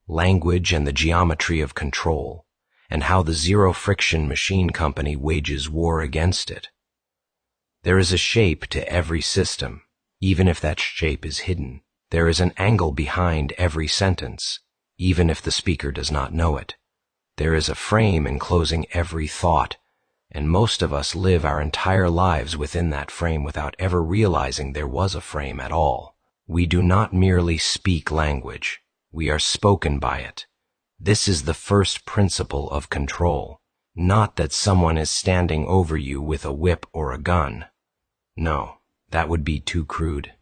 language and the geometry of control, and how the Xerofriction machine company wages war against it. There is a shape to every system, even if that shape is hidden. There is an angle behind every sentence, even if the speaker does not know it. There is a frame enclosing every thought, and most of us live our entire lives within that frame without ever realizing there was a frame at all. We do not merely speak language. We are spoken by it. This is the first principle of control. Not that someone is standing over you with a whip or a gun. No, that would be too crude.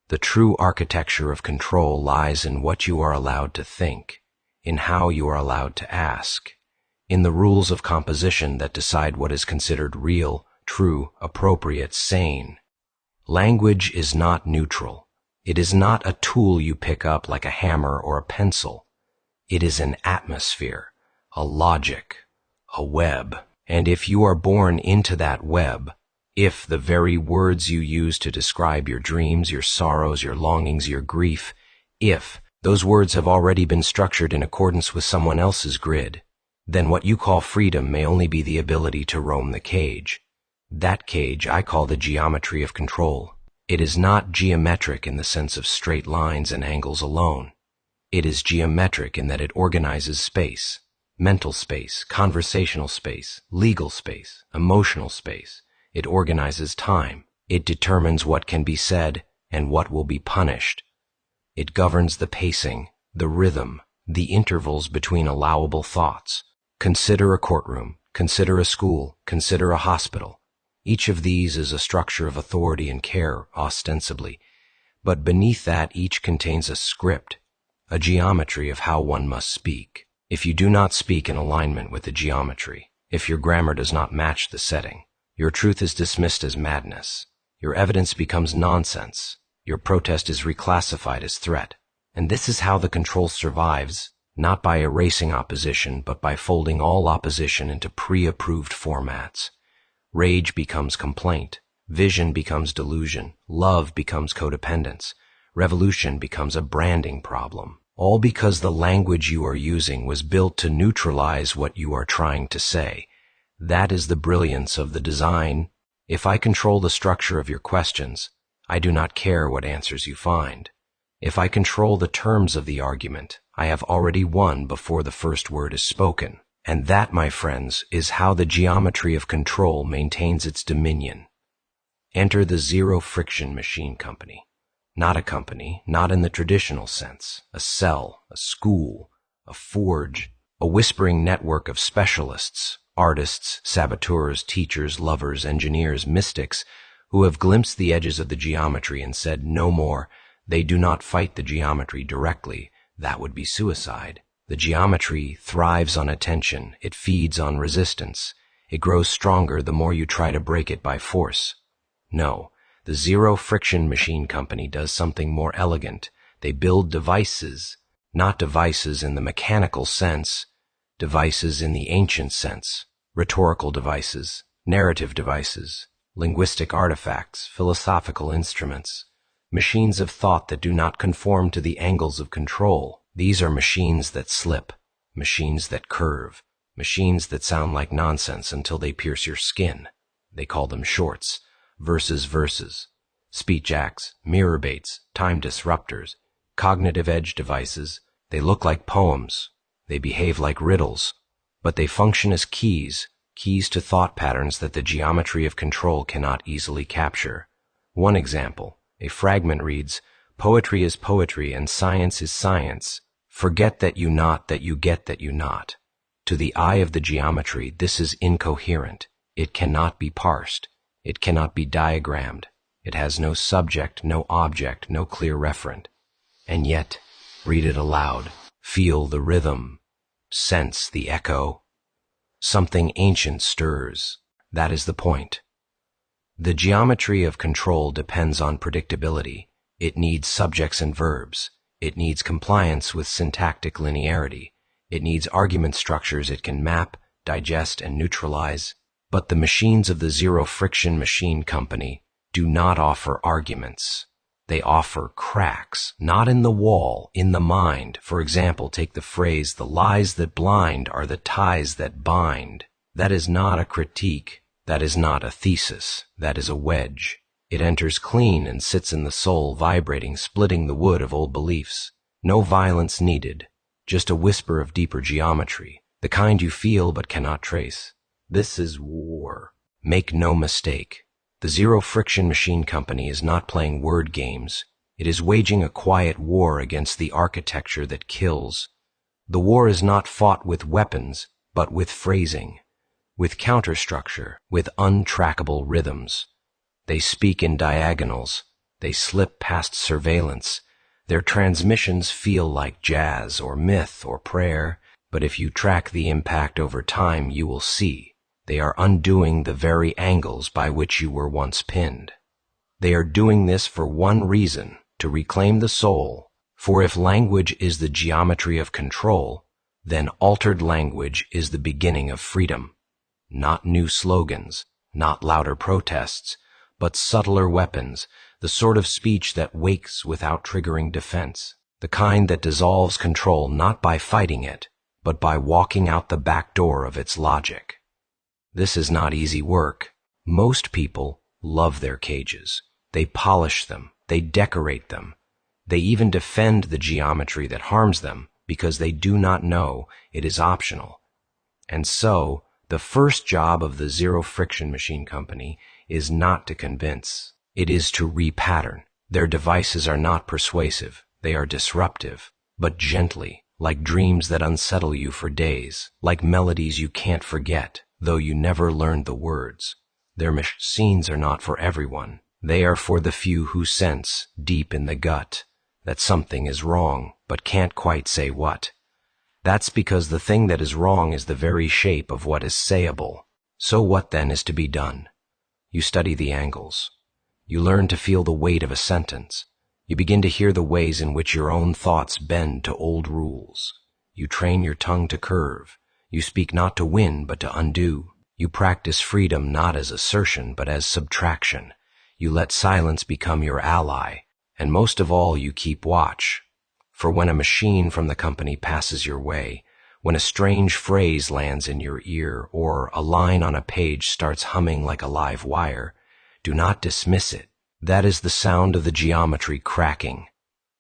The true architecture of control lies in what you are allowed to think, in how you are allowed to ask, in the rules of composition that decide what is considered real, true, appropriate, sane. Language is not neutral. It is not a tool you pick up like a hammer or a pencil. It is an atmosphere, a logic, a web. And if you are born into that web, if the very words you use to describe your dreams, your sorrows, your longings, your grief, if those words have already been structured in accordance with someone else's grid, then what you call freedom may only be the ability to roam the cage. That cage I call the geometry of control. It is not geometric in the sense of straight lines and angles alone. It is geometric in that it organizes space, mental space, conversational space, legal space, emotional space. It organizes time. It determines what can be said and what will be punished. It governs the pacing, the rhythm, the intervals between allowable thoughts. Consider a courtroom, consider a school, consider a hospital. Each of these is a structure of authority and care, ostensibly, but beneath that each contains a script, a geometry of how one must speak. If you do not speak in alignment with the geometry, if your grammar does not match the setting, your truth is dismissed as madness, your evidence becomes nonsense, your protest is reclassified as threat. And this is how the control survives, not by erasing opposition, but by folding all opposition into pre-approved formats. Rage becomes complaint, vision becomes delusion, love becomes codependence, revolution becomes a branding problem. All because the language you are using was built to neutralize what you are trying to say. That is the brilliance of the design. If I control the structure of your questions, I do not care what answers you find. If I control the terms of the argument, I have already won before the first word is spoken. And that, my friends, is how the geometry of control maintains its dominion. Enter the Xerofriction machine company. Not a company, not in the traditional sense. A cell, a school, a forge, a whispering network of specialists, artists, saboteurs, teachers, lovers, engineers, mystics, who have glimpsed the edges of the geometry and said no more. They do not fight the geometry directly. That would be suicide. The geometry thrives on attention. It feeds on resistance. It grows stronger the more you try to break it by force. No, the Xerofriction machine company does something more elegant. They build devices, not devices in the mechanical sense, devices in the ancient sense, rhetorical devices, narrative devices, linguistic artifacts, philosophical instruments, machines of thought that do not conform to the angles of control. These are machines that slip, machines that curve, machines that sound like nonsense until they pierce your skin. They call them shorts, verses, speech acts, mirror baits, time disruptors, cognitive edge devices. They look like poems. They behave like riddles, but they function as keys to thought patterns that the geometry of control cannot easily capture. One example, a fragment reads, "Poetry is poetry and science is science. Forget that you not, that you get that you not." To the eye of the geometry, this is incoherent. It cannot be parsed. It cannot be diagrammed. It has no subject, no object, no clear referent. And yet, read it aloud. Feel the rhythm. Sense the echo. Something ancient stirs. That is the point. The geometry of control depends on predictability. It needs subjects and verbs. It needs compliance with syntactic linearity. It needs argument structures it can map, digest, and neutralize. But the machines of the Xerofriction machine company do not offer arguments. They offer cracks, not in the wall, in the mind. For example, take the phrase, "The lies that blind are the ties that bind." That is not a critique. That is not a thesis. That is a wedge. It enters clean and sits in the soul, vibrating, splitting the wood of old beliefs. No violence needed, just a whisper of deeper geometry, the kind you feel but cannot trace. This is war. Make no mistake. The Xerofriction Machine Company is not playing word games. It is waging a quiet war against the architecture that kills. The war is not fought with weapons, but with phrasing, with counterstructure, with untrackable rhythms. They speak in diagonals. They slip past surveillance. Their transmissions feel like jazz or myth or prayer, but if you track the impact over time, you will see they are undoing the very angles by which you were once pinned. They are doing this for one reason, to reclaim the soul. For if language is the geometry of control, then altered language is the beginning of freedom. Not new slogans, not louder protests, but subtler weapons, the sort of speech that wakes without triggering defense, the kind that dissolves control not by fighting it, but by walking out the back door of its logic. This is not easy work. Most people love their cages. They polish them. They decorate them. They even defend the geometry that harms them because they do not know it is optional. And so, the first job of the Xerofriction Machine Company is not to convince. It is to repattern. Their devices are not persuasive. They are disruptive, but gently, like dreams that unsettle you for days, like melodies you can't forget, though you never learned the words. Their machines are not for everyone. They are for the few who sense, deep in the gut, that something is wrong, but can't quite say what. That's because the thing that is wrong is the very shape of what is sayable. So what then is to be done? You study the angles. You learn to feel the weight of a sentence. You begin to hear the ways in which your own thoughts bend to old rules. You train your tongue to curve. You speak not to win, but to undo. You practice freedom not as assertion, but as subtraction. You let silence become your ally. And most of all, you keep watch. For when a machine from the company passes your way, when a strange phrase lands in your ear, or a line on a page starts humming like a live wire, do not dismiss it. That is the sound of the geometry cracking.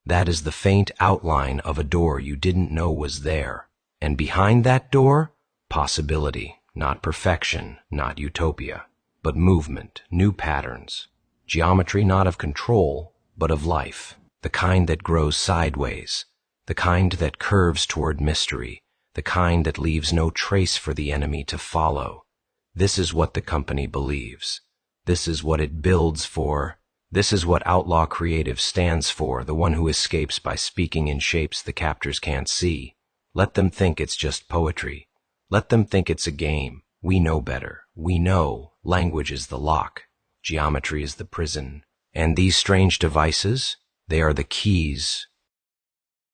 That is the faint outline of a door you didn't know was there. And behind that door, possibility, not perfection, not utopia, but movement, new patterns. Geometry not of control, but of life, the kind that grows sideways, the kind that curves toward mystery, the kind that leaves no trace for the enemy to follow. This is what the company believes. This is what it builds for. This is what Outlaw Creative stands for, the one who escapes by speaking in shapes the captors can't see. Let them think it's just poetry. Let them think it's a game. We know better. We know language is the lock. Geometry is the prison. And these strange devices, they are the keys